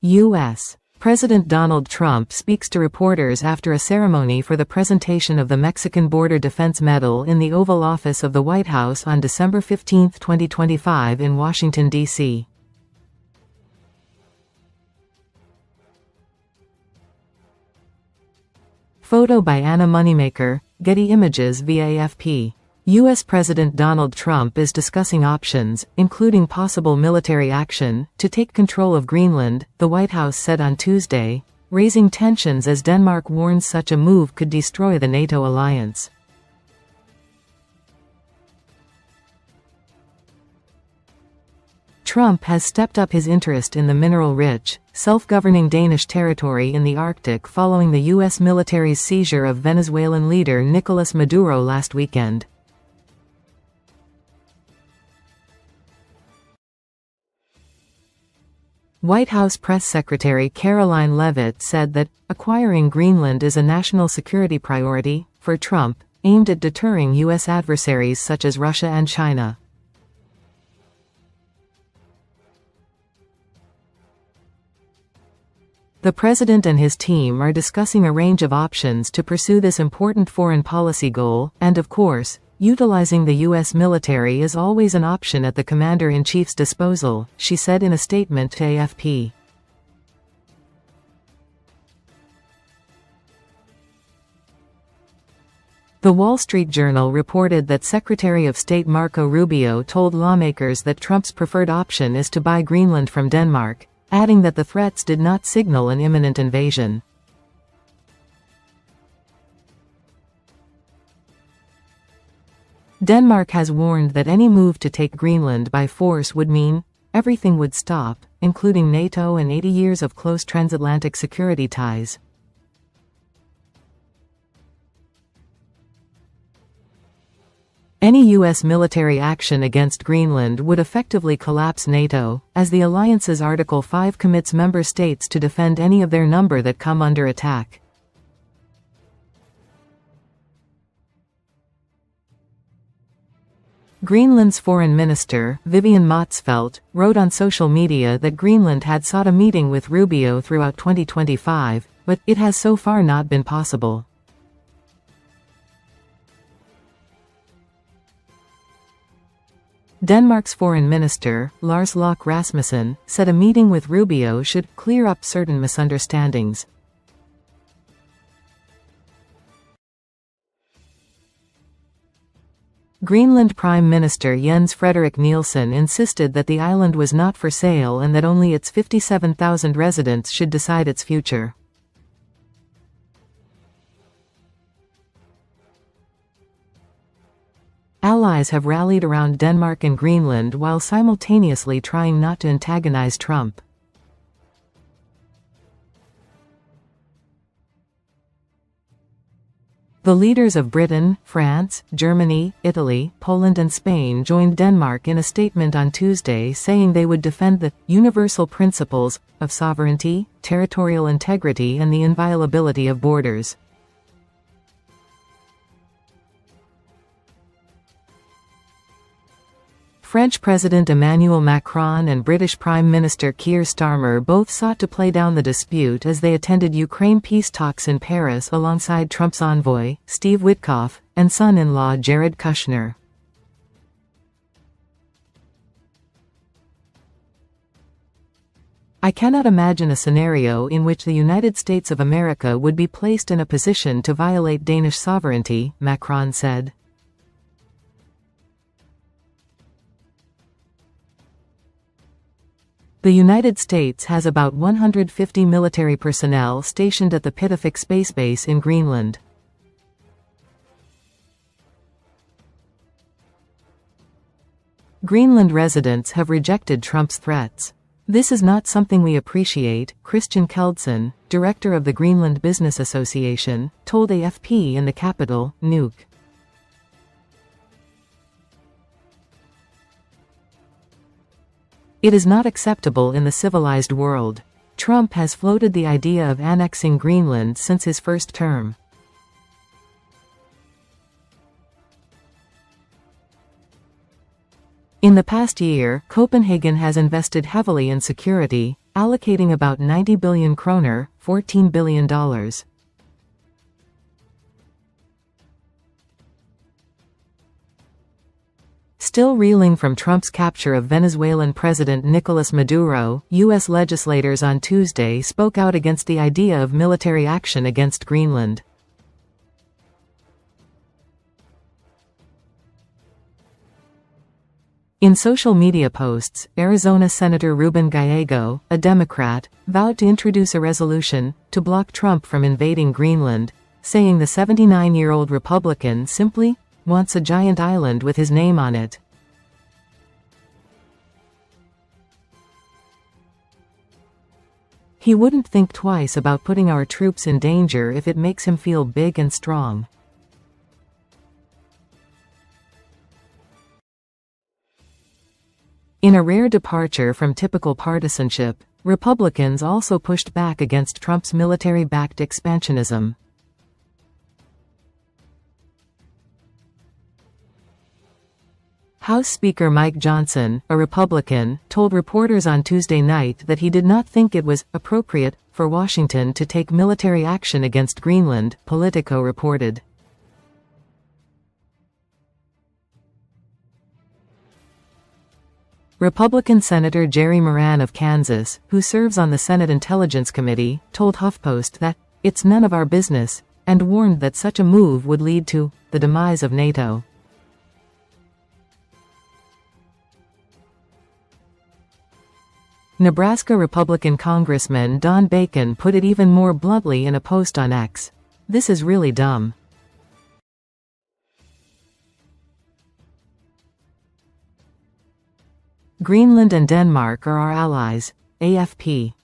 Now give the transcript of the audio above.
U.S. President Donald Trump speaks to reporters after a ceremony for the presentation of the Mexican Border Defense Medal in the Oval Office of the White House on December 15, 2025 in Washington, D.C. Photo by Anna Moneymaker, Getty Images via AFP. U.S. President Donald Trump is discussing options, including possible military action, to take control of Greenland, the White House said on Tuesday, raising tensions as Denmark warns such a move could destroy the NATO alliance. Trump has stepped up his interest in the mineral-rich, self-governing Danish territory in the Arctic following the U.S. military's seizure of Venezuelan leader Nicolas Maduro last weekend. White House Press Secretary Caroline Leavitt said that, acquiring Greenland is a national security priority, for Trump, aimed at deterring U.S. adversaries such as Russia and China. The president and his team are discussing a range of options to pursue this important foreign policy goal, and of course, utilizing the U.S. military is always an option at the commander-in-chief's disposal, she said in a statement to AFP. The Wall Street Journal reported that Secretary of State Marco Rubio told lawmakers that Trump's preferred option is to buy Greenland from Denmark, adding that the threats did not signal an imminent invasion. Denmark has warned that any move to take Greenland by force would mean everything would stop, including NATO and 80 years of close transatlantic security ties. Any U.S. military action against Greenland would effectively collapse NATO, as the alliance's Article 5 commits member states to defend any of their number that come under attack. Greenland's Foreign Minister, Vivian Motzfeldt, wrote on social media that Greenland had sought a meeting with Rubio throughout 2025, but it has so far not been possible. Denmark's Foreign Minister, Lars Løkke Rasmussen, said a meeting with Rubio should clear up certain misunderstandings. Greenland Prime Minister Jens Frederik Nielsen insisted that the island was not for sale and that only its 57,000 residents should decide its future. Allies have rallied around Denmark and Greenland while simultaneously trying not to antagonize Trump. The leaders of Britain, France, Germany, Italy, Poland and Spain joined Denmark in a statement on Tuesday saying they would defend the universal principles of sovereignty, territorial integrity and the inviolability of borders. French President Emmanuel Macron and British Prime Minister Keir Starmer both sought to play down the dispute as they attended Ukraine peace talks in Paris alongside Trump's envoy, Steve Witkoff, and son-in-law Jared Kushner. I cannot imagine a scenario in which the United States of America would be placed in a position to violate Danish sovereignty, Macron said. The United States has about 150 military personnel stationed at the Pitofik space base in Greenland. Greenland residents have rejected Trump's threats. This is not something we appreciate, Christian Keldsen, director of the Greenland Business Association, told AFP in the capital, Nuuk. It is not acceptable in the civilized world. Trump has floated the idea of annexing Greenland since his first term. In the past year, Copenhagen has invested heavily in security, allocating about 90 billion kroner, $14 billion. Still reeling from Trump's capture of Venezuelan President Nicolas Maduro, U.S. legislators on Tuesday spoke out against the idea of military action against Greenland. In social media posts, Arizona Senator Ruben Gallego, a Democrat, vowed to introduce a resolution to block Trump from invading Greenland, saying the 79-year-old Republican simply wants a giant island with his name on it. He wouldn't think twice about putting our troops in danger if it makes him feel big and strong. In a rare departure from typical partisanship, Republicans also pushed back against Trump's military-backed expansionism. House Speaker Mike Johnson, a Republican, told reporters on Tuesday night that he did not think it was appropriate for Washington to take military action against Greenland, Politico reported. Republican Senator Jerry Moran of Kansas, who serves on the Senate Intelligence Committee, told HuffPost that it's none of our business, and warned that such a move would lead to the demise of NATO. Nebraska Republican Congressman Don Bacon put it even more bluntly in a post on X. "This is really dumb. Greenland and Denmark are our allies." AFP.